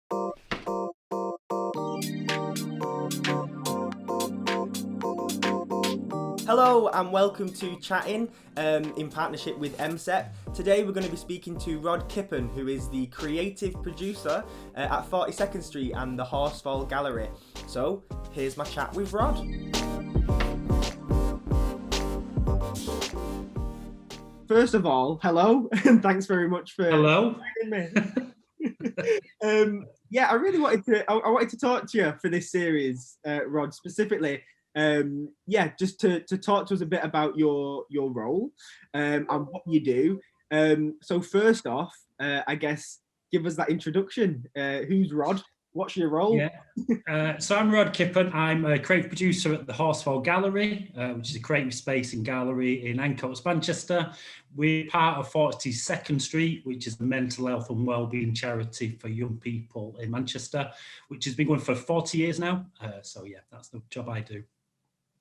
Hello and welcome to Chattin in partnership with MCEP. Today we're going to be speaking to Rod Kippen, who is the creative producer at 42nd Street and the Horsfall Gallery. So here's my chat with Rod. First of all, hello and thanks very much for Hello. joining me. I really wanted to talk to you for this series, Rod, specifically. Just to talk to us a bit about your role and what you do. So first off, I guess give us that introduction. Who's Rod? What's your role? So I'm Rod Kippen. I'm a creative producer at the Horsfall Gallery, which is a creative space and gallery in Ancoats, Manchester. We're part of 42nd Street, which is the mental health and wellbeing charity for young people in Manchester, which has been going for 40 years now. That's the job I do.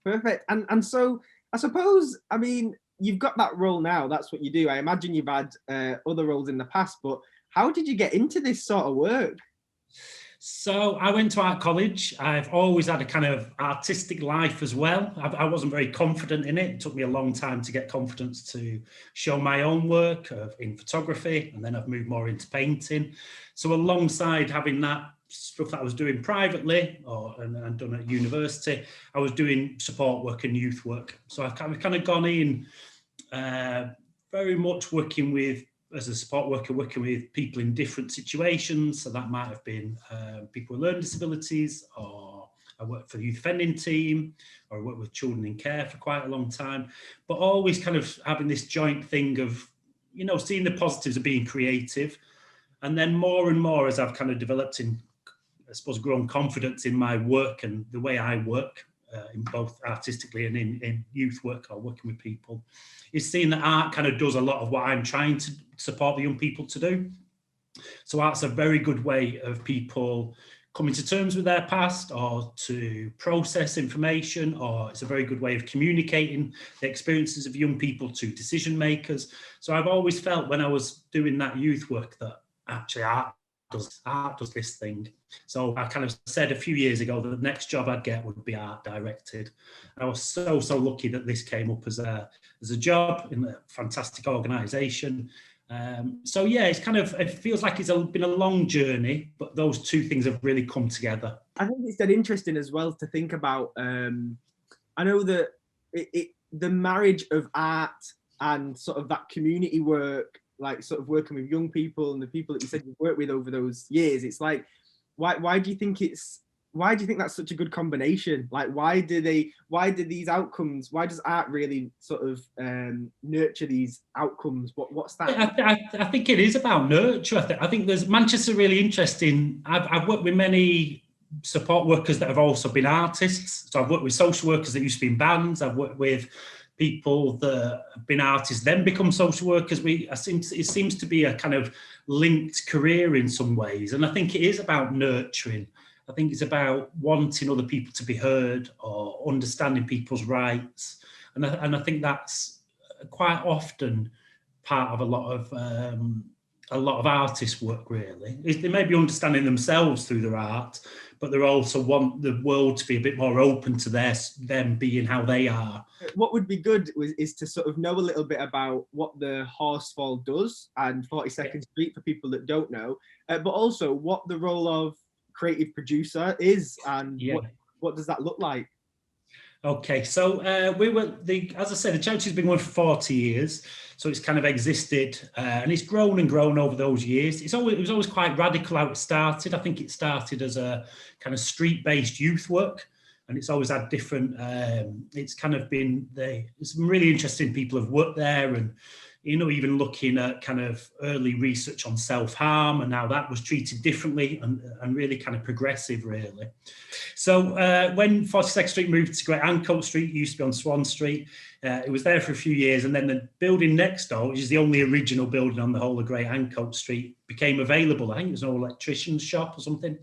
Perfect. And so I suppose, I mean, you've got that role now. That's what you do. I imagine you've had other roles in the past, but how did you get into this sort of work? So I went to art college. I've always had a kind of artistic life as well. I wasn't very confident in it. It took me a long time to get confidence to show my own work in photography, and then I've moved more into painting. So alongside having that stuff that I was doing privately and done at university, I was doing support work and youth work. So I've kind of gone in very much working with, as a support worker, working with people in different situations. So that might have been people with learning disabilities, or I worked for the youth offending team, or I worked with children in care for quite a long time, but always kind of having this joint thing of, seeing the positives of being creative. And then more and more as I've kind of developed in, I suppose, grown confidence in my work and the way I work, in both artistically and in youth work or working with people, is seeing that art kind of does a lot of what I'm trying to support the young people to do. So art's a very good way of people coming to terms with their past, or to process information, or it's a very good way of communicating the experiences of young people to decision makers. So I've always felt when I was doing that youth work that actually art does this thing. So I kind of said a few years ago that the next job I'd get would be art directed. And I was so lucky that this came up as a job in a fantastic organisation. It feels like it's been a long journey, but those two things have really come together. I think it's dead interesting as well to think about. I know that the marriage of art and sort of that community work, like sort of working with young people and the people that you said you've worked with over those years, it's like, why do you think that's such a good combination? Like, why do these outcomes, why does art really sort of nurture these outcomes? What's that? I think it is about nurture. I think there's Manchester really interesting. I've worked with many support workers that have also been artists. So I've worked with social workers that used to be in bands. I've worked with people that have been artists, then become social workers. It seems to be a kind of linked career in some ways. And I think it is about nurturing. I think it's about wanting other people to be heard, or understanding people's rights. And I think that's quite often part of a lot of artists' work, really. They may be understanding themselves through their art, but they also want the world to be a bit more open to them being how they are. What would be good is to sort of know a little bit about what the Horsfall does and 42nd Street for people that don't know, but also what the role of creative producer is, and what does that look like? Okay, so as I said, the charity's been going for 40 years, so it's kind of existed and it's grown and grown over those years. It was always quite radical how it started. I think it started as a kind of street-based youth work, and it's always had different. It's kind of been some really interesting people have worked there, and even looking at kind of early research on self-harm and how that was treated differently, and really kind of progressive, really. So when 42nd Street moved to Great Ancoats Street, it used to be on Swan Street, It was there for a few years, and then the building next door, which is the only original building on the whole of Great Ancoats Street, became available. I think it was an electrician's shop or something.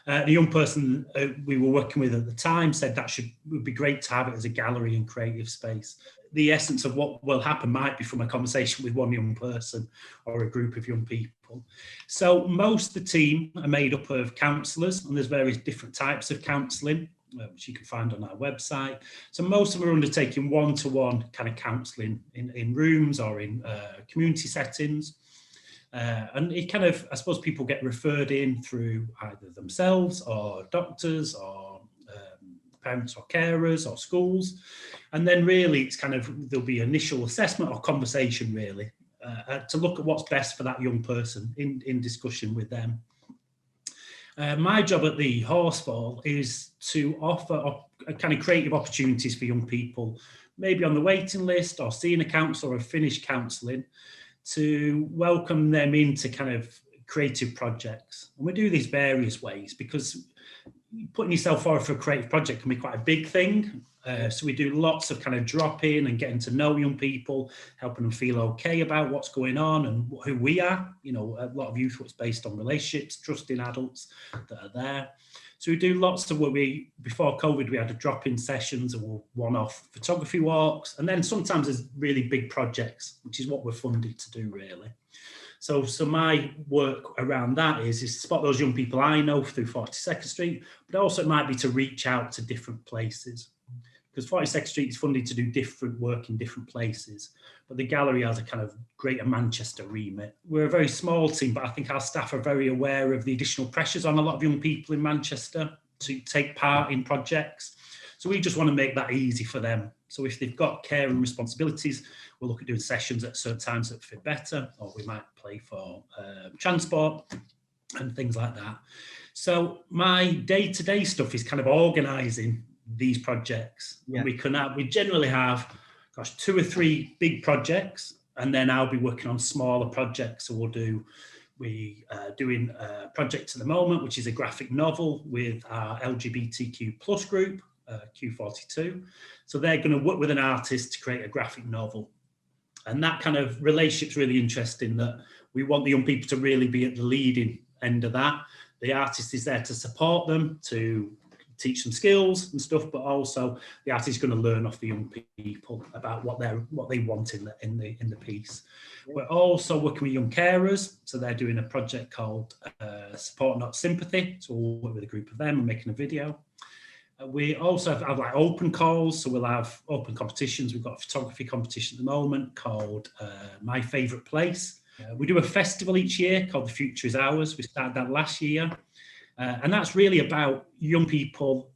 The young person we were working with at the time said that would be great to have it as a gallery and creative space. The essence of what will happen might be from a conversation with one young person or a group of young people. So most of the team are made up of counsellors, and there's various different types of counselling, which you can find on our website. So most of them are undertaking one-to-one kind of counselling in rooms or in community settings. And it kind of, I suppose people get referred in through either themselves or doctors or parents or carers or schools. And then really it's kind of, there'll be initial assessment or conversation really to look at what's best for that young person in discussion with them. My job at the Horsfall is to offer kind of creative opportunities for young people, maybe on the waiting list or seeing a counsellor or finished counselling, to welcome them into kind of creative projects. And we do these various ways because putting yourself forward for a creative project can be quite a big thing. So we do lots of kind of drop-in and getting to know young people, helping them feel okay about what's going on and who we are. You know, a lot of youth was based on relationships, trusting adults that are there. So we do lots of what before COVID, we had a drop-in sessions or one-off photography walks. And then sometimes there's really big projects, which is what we're funded to do really. So my work around that is to spot those young people I know through 42nd Street, but also it might be to reach out to different places. Because 42nd Street is funded to do different work in different places, but the gallery has a kind of Greater Manchester remit. We're a very small team, but I think our staff are very aware of the additional pressures on a lot of young people in Manchester to take part in projects. So we just want to make that easy for them. So if they've got care and responsibilities, we'll look at doing sessions at certain times that fit better, or we might play for transport and things like that. So my day-to-day stuff is kind of organising these projects. Yeah. We generally have, 2 or 3 big projects, and then I'll be working on smaller projects. So we're doing a project at the moment, which is a graphic novel with our LGBTQ plus group, Q42. So they're going to work with an artist to create a graphic novel. And that kind of relationship's really interesting, that we want the young people to really be at the leading end of that. The artist is there to support them, to teach them skills and stuff, but also the artist is going to learn off the young people about what they want in the piece. Yeah. We're also working with young carers, so they're doing a project called Support Not Sympathy. So we'll work with a group of them and making a video. We also have like open calls, so we'll have open competitions. We've got a photography competition at the moment called My Favourite Place. We do a festival each year called The Future Is Ours. We started that last year. And that's really about young people's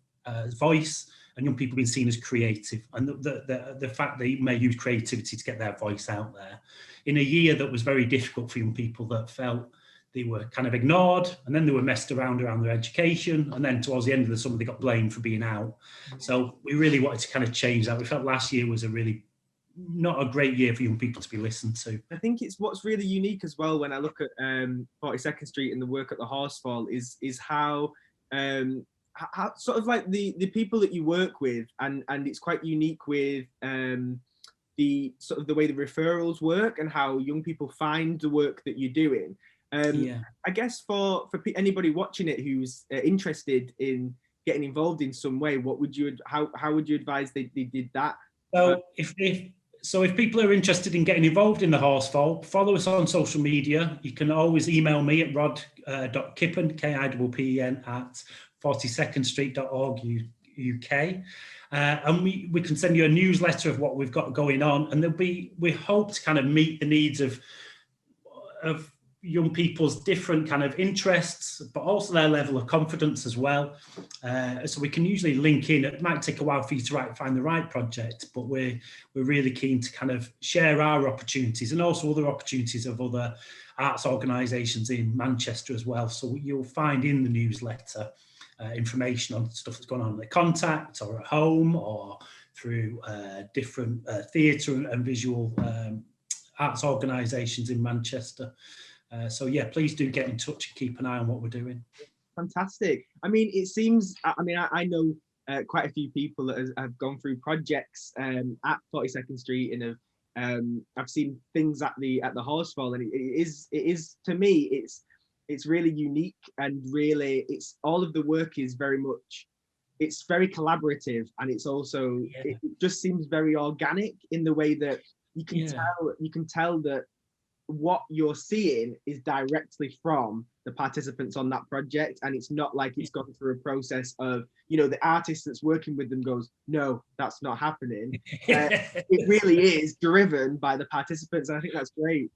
voice and young people being seen as creative, and the fact they may use creativity to get their voice out there. In a year that was very difficult for young people that felt they were kind of ignored, and then they were messed around their education, and then towards the end of the summer they got blamed for being out. So we really wanted to kind of change that. We felt last year was a really not a great year for young people to be listened to. I think it's what's really unique as well when I look at 42nd Street and the work at the Horsfall is how sort of like the people that you work with, and it's quite unique with the sort of the way the referrals work and how young people find the work that you're doing. I guess for anybody watching it who's interested in getting involved in some way, what would you how would you advise they did that? So if people are interested in getting involved in the Horsfall, follow us on social media. You can always email me at rod.kippen, Kippen, at 42ndstreet.org.uk. And we can send you a newsletter of what we've got going on. And we hope to kind of meet the needs of young people's different kind of interests, but also their level of confidence as well. So we can usually link in. It might take a while for you to find the right project, but we're really keen to kind of share our opportunities and also other opportunities of other arts organisations in Manchester as well. So you'll find in the newsletter information on stuff that's going on in the contact or at home or through different theatre and visual arts organisations in Manchester. So yeah, please do get in touch and keep an eye on what we're doing. Fantastic. I mean, it seems, I know quite a few people that have gone through projects at 42nd Street, and I've seen things at the Horsfall, and it is to me it's really unique, and really it's all of the work is very much, it's very collaborative, and it's also it just seems very organic in the way that you can tell that what you're seeing is directly from the participants on that project, and it's not like it's gone through a process of, you know, the artist that's working with them goes, no, that's not happening. It really is driven by the participants, and I think that's great.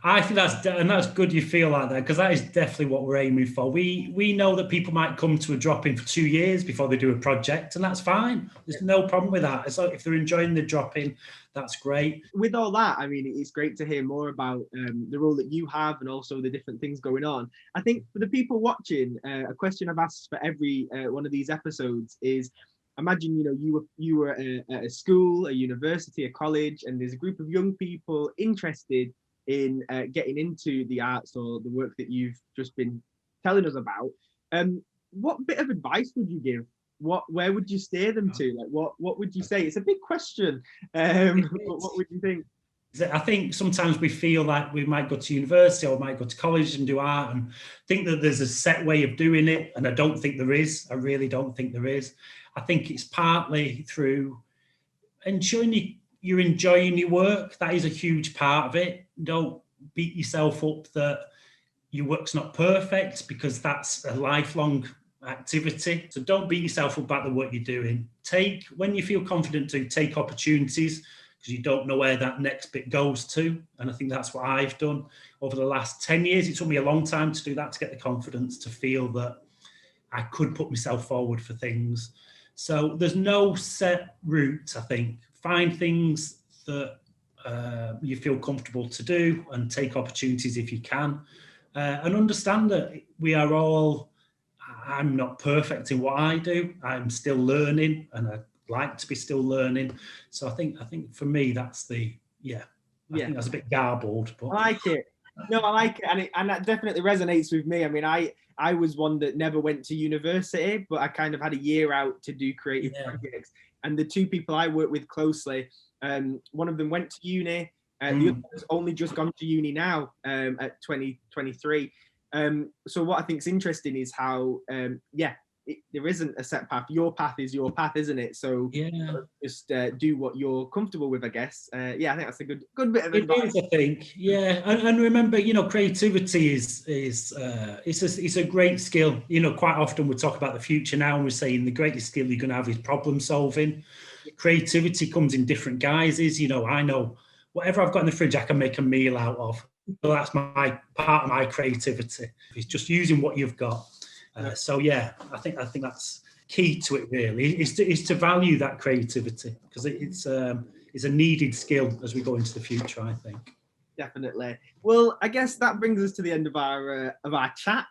I think that's good you feel like that, because that is definitely what we're aiming for. We know that people might come to a drop-in for 2 years before they do a project, and that's fine. There's no problem with that. So if they're enjoying the drop-in, that's great. With all that, I mean, it's great to hear more about the role that you have, and also the different things going on. I think for the people watching, a question I've asked for every one of these episodes is, imagine, you know, you were at a school, a university, a college, and there's a group of young people interested in getting into the arts or the work that you've just been telling us about. What bit of advice would you give? Where would you steer them to? Like, what would you say? It's a big question. What would you think? I think sometimes we feel like we might go to university or might go to college and do art and think that there's a set way of doing it, and I don't think there is. I really don't think there is. I think it's partly through ensuring you're enjoying your work. That is a huge part of it. Don't beat yourself up that your work's not perfect, because that's a lifelong activity. So don't beat yourself up about the work you're doing. When you feel confident to take opportunities, because you don't know where that next bit goes to. And I think that's what I've done over the last 10 years. It took me a long time to do that, to get the confidence to feel that I could put myself forward for things. So there's no set route, I think. Find things that you feel comfortable to do, and take opportunities if you can. And understand that I'm not perfect in what I do. I'm still learning, and I like to be still learning. So I think for me, that's I think that's a bit garbled, but I like it. No, I like it, and that definitely resonates with me. I mean, I was one that never went to university, but I kind of had a year out to do creative projects. And the two people I work with closely, one of them went to uni, the other has only just gone to uni now, at 2023. So what I think is interesting is how, there isn't a set path. Your path is your path, isn't it? So just do what you're comfortable with, I guess. I think that's a good bit of advice. It is, I think. Yeah, and remember, you know, creativity is it's a great skill. You know, quite often we talk about the future now, and we're saying the greatest skill you're going to have is problem solving. Creativity comes in different guises. You know, I know whatever I've got in the fridge, I can make a meal out of. So that's my part of my creativity. It's just using what you've got. I think that's key to it. Really, is to value that creativity, because it's a needed skill as we go into the future, I think. Definitely. Well, I guess that brings us to the end of our chat.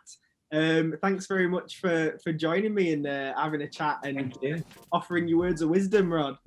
Thanks very much for joining me and having a chat and offering your words of wisdom, Rod.